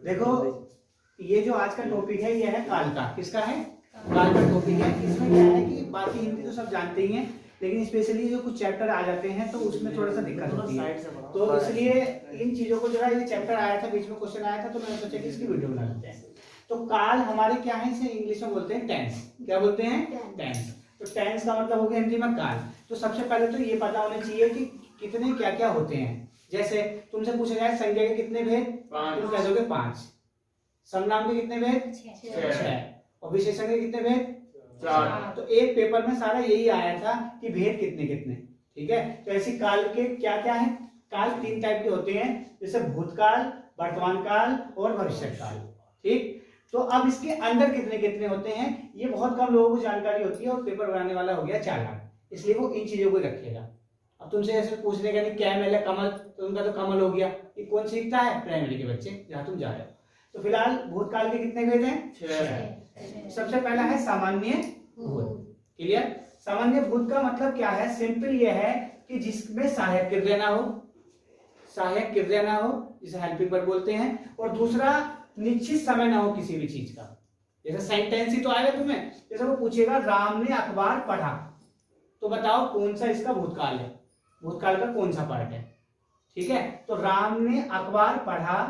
देखो, ये जो आज का टॉपिक है ये है काल का। किसका है? काल का टॉपिक है। इसमें क्या है कि बाकी हिंदी तो सब जानते ही हैं, लेकिन स्पेशली जो कुछ चैप्टर आ जाते हैं तो उसमें थोड़ा सा दिक्कत होती है। तो इसलिए इन चीजों को जो है, ये चैप्टर आया था, बीच में क्वेश्चन आया था, तो मैंने सोचा कि इसकी वीडियो बना लेते हैं। तो काल हमारे क्या है, इसे इंग्लिश में बोलते हैं टेंस। क्या बोलते हैं? टेंस। तो टेंस का मतलब हो गया हिंदी में काल। तो सबसे पहले तो ये पता होना चाहिए कि कितने क्या क्या होते हैं। जैसे तुमसे पूछा जाए संज्ञा के कितने भेद, तुम कह दोगे 5। सर्वनाम के कितने भेद? 6। और विशेषण के कितने भेद? 4। तो एक पेपर में सारा यही आया था कि भेद कितने कितने। ठीक है, तो ऐसी काल के क्या क्या है? काल 3 टाइप के होते हैं, जैसे भूतकाल, वर्तमान काल और भविष्य काल। ठीक, तो अब इसके अंदर कितने कितने होते हैं ये बहुत कम लोगों को जानकारी होती है, और पेपर बनाने वाला हो गया चालाक, इसलिए वो इन चीजों को रखेगा। अब तुमसे ऐसे पूछने का नहीं क्या मिला कमल, तो उनका तो कमल हो गया। ये कौन सीखता है? प्राइमरी के बच्चे, जहां तुम जा रहे हो। तो फिलहाल भूतकाल के कितने भेद हैं? 6। सबसे पहला है सामान्य भूत। क्लियर? सामान्य भूत का मतलब क्या है? सिंपल ये है कि जिसमें सहायक क्रिया ना हो, सहायक क्रिया ना हो, जिसे हेल्पिंग वर्ब बोलते हैं, और दूसरा निश्चित समय ना हो किसी भी चीज का। जैसे सेंटेंस ही तो आएगा तुम्हें, जैसे वो पूछेगा राम ने अखबार पढ़ा, तो बताओ कौन सा इसका भूतकाल है, भूतकाल का कौन सा पार्ट है। ठीक है, तो राम ने अखबार पढ़ा,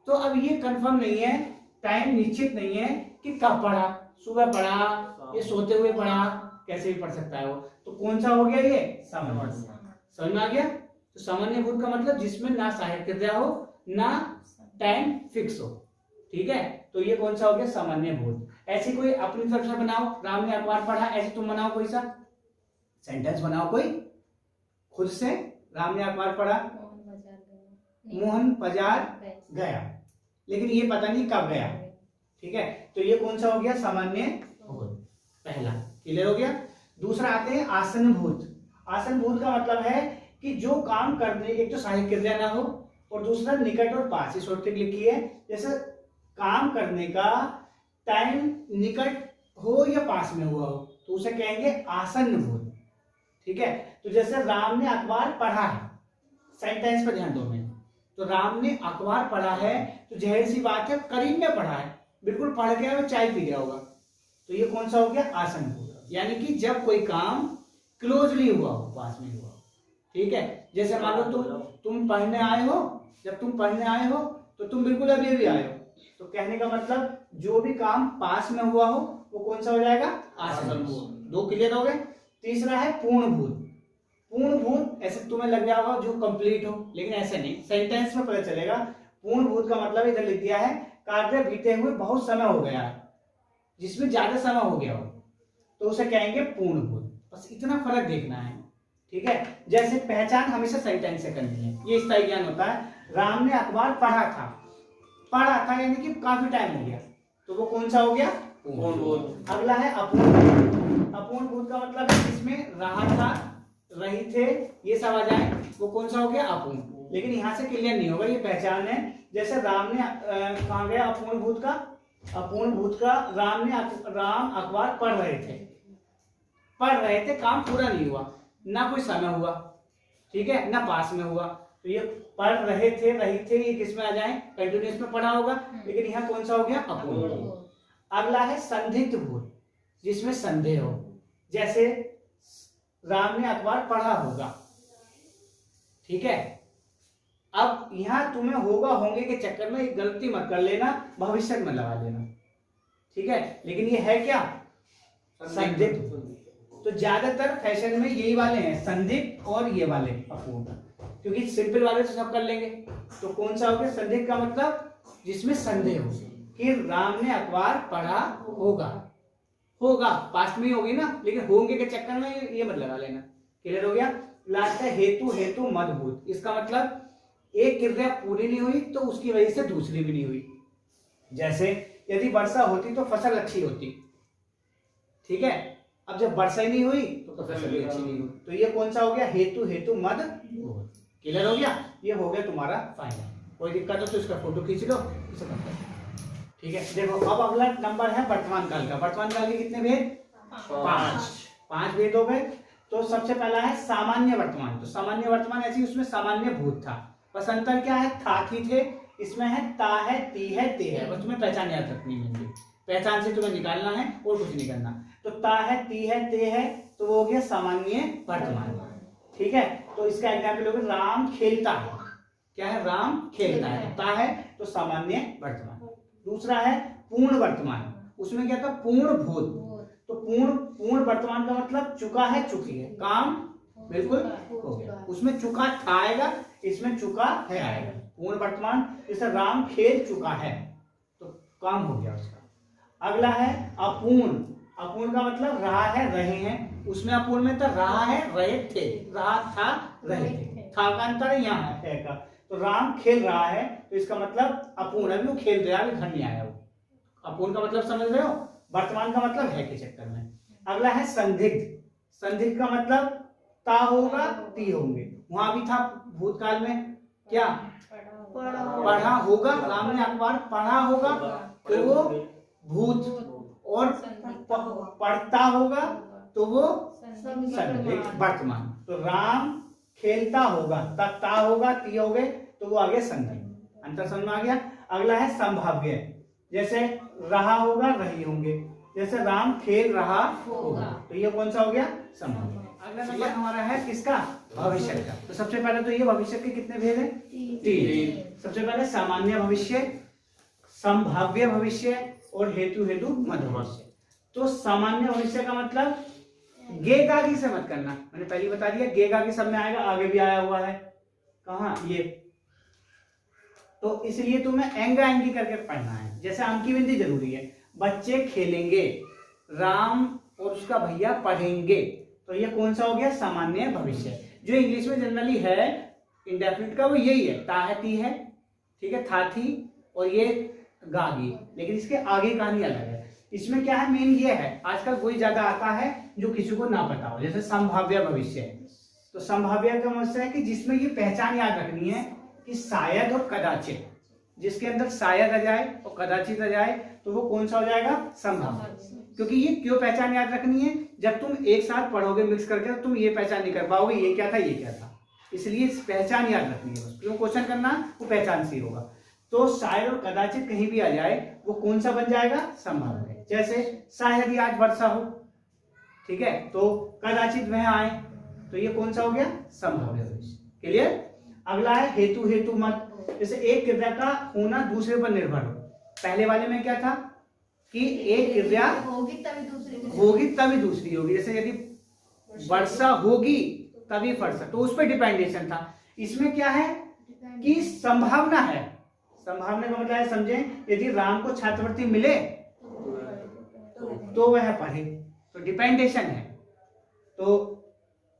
तो अब ये कंफर्म नहीं है, टाइम निश्चित नहीं है कि कब पढ़ा, सुबह पढ़ा, ये सोते हुए पढ़ा, कैसे भी पढ़ सकता है वो। तो कौन सा हो गया ये? सामान्य। समझ में आ गया? तो सामान्य भूत का मतलब जिसमें ना सहायक क्रिया हो, ना टाइम फिक्स हो। ठीक है, तो ये कौन सा हो गया? सामान्य भूत। ऐसी कोई अपनी तरफ से बनाओ, राम ने अखबार पढ़ा, ऐसे तुम बनाओ, कोई सा सेंटेंस बनाओ कोई खुद से। राम ने अखबार पढ़ा, मोहन बाजार गया, लेकिन ये पता नहीं कब गया। ठीक है, तो ये कौन सा हो गया? सामान्य भूत, पहला। क्लियर हो गया? दूसरा आते हैं आसन भूत। आसन भूत का मतलब है कि जो काम करने, एक तो सहायक क्रिया ना हो, और दूसरा निकट और पास। ये शॉर्ट ट्रिक लिखी है, जैसे काम करने का टाइम निकट हो या पास में हुआ हो, तो उसे कहेंगे आसन्न भूत। ठीक है, तो जैसे राम ने अखबार पढ़ा है, सेंटेंस पर ध्यान दो मैं, तो राम ने अखबार पढ़ा है, तो जाहिर सी बात है करीब में पढ़ा है, बिल्कुल पढ़ के वो चाय पी गया होगा, तो ये कौन सा हो गया? आसन्न भूत। यानी कि जब कोई काम क्लोजली हुआ हो, पास में हुआ हो। ठीक है, जैसे मान लो तुम पढ़ने आए हो, जब तुम पढ़ने आए हो तो तुम बिल्कुल अभी अभी आए हो, तो कहने का मतलब जो भी काम पास में हुआ हो वो कौन सा हो जाएगा? आसन्न भूत। 2 क्लियर हो गए। तीसरा है पूर्ण भूत। पूर्ण भूत ऐसे तुम्हें लग गया होगा जो कंप्लीट हो, लेकिन ऐसे नहीं, सेंटेंस में पता चलेगा। पूर्ण भूत का मतलब इधर लिख दिया है, कार्य बीते हुए बहुत समय हो गया है, जिसमें ज्यादा समय हो गया हो, तो उसे कहेंगे पूर्ण भूत। बस इतना फर्क देखना है। ठीक है, जैसे पहचान हमेशा सेंटेंस से करनी है, ये स्थायी ज्ञान होता है। राम ने अखबार पढ़ा था, पढ़ा था यानी कि काफी टाइम हो गया, तो वो कौन सा हो गया? पूर्ण भूत। अगला है अपूर्ण भूत। अपूर्ण भूत का मतलब है जिसमें रहा था, रही थे, ये सब आ जाए, वो कौन सा हो गया? अपूर्ण। लेकिन यहाँ से क्लियर नहीं होगा, ये पहचान है। जैसे राम ने कहाँ गया अपूर्ण भूत का? अपूर्ण भूत का राम अखबार पढ़ रहे थे, काम पूरा नहीं हुआ, ना कोई समय हुआ, ठीक है, ना पास में हुआ, तो ये पढ़ रहे थे, रही थे, ये किस में आ जाए? कंटिन्यूअस में पढ़ा होगा, लेकिन यहाँ कौन सा हो गया? अपूर्ण भूत। अगला है संदिग्ध भूत, जिसमें संदेह हो, जैसे राम ने अखबार पढ़ा होगा। ठीक है, अब यहां तुम्हें होगा होंगे के चक्कर में एक गलती मत कर लेना, भविष्य में लगा लेना। ठीक है, लेकिन ये है क्या? संदिग्ध। तो ज्यादातर फैशन में यही वाले हैं, संदिग्ध और ये वाले अपूर्ण, क्योंकि सिंपल वाले तो सब कर लेंगे। तो कौन सा हो गया? संदिग्ध का मतलब जिसमें संदेह हो कि राम ने अखबार पढ़ा होगा, होगा पास्ट में ही होगी ना, लेकिन होंगे के चक्कर में ये मत लगा लेना। क्लियर हो गया? लास्ट है हेतु मदभूत। इसका मतलब एक क्रिया पूरी नहीं हुई तो उसकी वजह से दूसरी भी नहीं हुई। जैसे यदि वर्षा होती तो फसल अच्छी होती, ठीक है, अब जब वर्षा ही नहीं हुई तो फसल भी अच्छी नहीं हुई, तो ये कौन सा हो गया? हेतु मदभूत। क्लियर हो गया? ये हो गया तुम्हारा फाइनल। कोई दिक्कत हो तो इसका फोटो खींच लो, ठीक है। देखो अब अगला नंबर है वर्तमान काल का। वर्तमान काल के कितने भेद? 5 भेद हो गए। तो सबसे पहला है सामान्य वर्तमान। तो सामान्य वर्तमान ऐसी उसमें सामान्य भूत था, बस अंतर क्या है, था थी थे, इसमें है ता है ती है ते है। बस तुम्हें पहचान याद रखनी है, पहचान से तुम्हें निकालना है और कुछ नहीं करना। तो ता है ती है ते है तो वो हो गया सामान्य वर्तमान। ठीक है, तो इसका एग्जाम्पल होगा राम खेलता है। क्या है, राम खेलता है, ता है तो सामान्य वर्तमान। दूसरा है पूर्ण वर्तमान, उसमें क्या था, पूर्ण भूत। तो पूर्ण वर्तमान का मतलब चुका है चुकी है, काम बिल्कुल हो गया। उसमें चुका था आएगा, इसमें चुका है आएगा। पूर्ण वर्तमान, जैसे राम खेल चुका है तो काम हो गया उसका। अगला है अपूर्ण। अपूर्ण का मतलब रहा है रहे हैं, उसमें अपूर्ण में था रहा है रहे थे, रहा था रहे थे, था का अंतर यहाँ है का। तो राम खेल रहा है तो इसका मतलब अपूर्ण, अभी वो खेल रहा है, अभी घर नहीं आया वो। अपूर्ण का मतलब समझ रहे हो, वर्तमान का मतलब है के चक्कर में। अगला है संदिग्ध। संदिग्ध का मतलब ता होगा ती होंगे, वहां भी था भूतकाल में, क्या पढ़ा होगा, राम ने अखबार पढ़ा होगा तो वो भूत, और पढ़ता होगा तो वो संदिग्ध वर्तमान। तो राम खेलता होगा, ता होगा ती हो गए तो वो आ गया संदिग्ध। अंतर समझ में आ गया। अगला है संभाव्य, जैसे रहा होगा रही होंगे, जैसे राम खेल रहा होगा तो ये कौन सा हो गया, संभाव्य। अगला नंबर हमारा है किसका, भविष्य का। तो सबसे पहले तो ये भविष्य के कितने भेद हैं, 3। सबसे पहले सामान्य भविष्य, संभाव्य भविष्य और हेतु मध्य भविष्य। तो सामान्य भविष्य का मतलब गे गागी से मत करना, मैंने पहले बता दिया, गे गागी सब में आएगा, आगे भी आया हुआ है, कहाँ ये, तो इसलिए तुम्हें एंगा एंगी करके पढ़ना है। जैसे अंकी बिंदी जरूरी है, बच्चे खेलेंगे, राम और उसका भैया पढ़ेंगे, तो ये कौन सा हो गया, सामान्य भविष्य। जो इंग्लिश में जनरली है इंडेफिनिट का वो यही है, ता है ती है, ठीक है, था थी और ये गागी, लेकिन इसके आगे कहानी अलग है। इसमें क्या है, मेन ये है, आजकल कोई ज्यादा आता है जो किसी को ना पता हो, जैसे संभाव्य भविष्य है। तो संभाव्य का मतलब है कि जिसमें ये पहचान याद रखनी है कि शायद और कदाचित, जिसके अंदर शायद आ जाए और कदाचित आ जाए तो वो कौन सा हो जाएगा, संभाव्य। क्योंकि ये क्यों पहचान याद रखनी है, जब तुम एक साथ पढ़ोगे मिक्स करके तो तुम ये पहचान नहीं कर पाओगे ये क्या था ये क्या था, इसलिए पहचान याद रखनी है। बस क्यों क्वेश्चन करना, वो पहचान से होगा। तो शायद और कदाचित कहीं भी आ जाए वो कौन सा बन जाएगा, संभाव्य। जैसे शायद ही आज वर्षा हो, ठीक है, तो कदाचित वह आए, तो ये कौन सा हो गया, संभाव्य भविष्य। क्लियर। अगला है हेतु मत, जैसे एक क्रिया का होना दूसरे पर निर्भर हो। पहले वाले में क्या था कि एक क्रिया होगी तभी दूसरी होगी, जैसे यदि वर्षा होगी तभी वर्षा, तो उस पर डिपेंडेशन था। इसमें क्या है कि संभावना है, संभावना का मतलब है, समझे, यदि राम को छात्रवृत्ति मिले तो वह पढ़े, तो डिपेंडेशन है। तो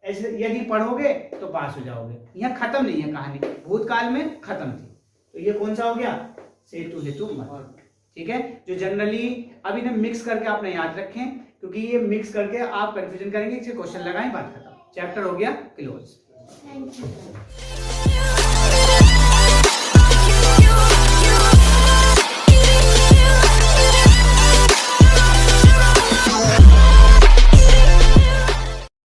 ऐसे यदि पढ़ोगे तो पास हो जाओगे। यह खत्म नहीं है कहानी, भूतकाल में खत्म थी। तो ये कौन सा हो गया, हेतु मत, ठीक है। जो जनरली अब इन्हें मिक्स करके आपने याद रखें, क्योंकि ये मिक्स करके आप कंफ्यूजन करेंगे, इसे क्वेश्चन लगाएं, बात खत्म, चैप्टर हो गया क्लोज।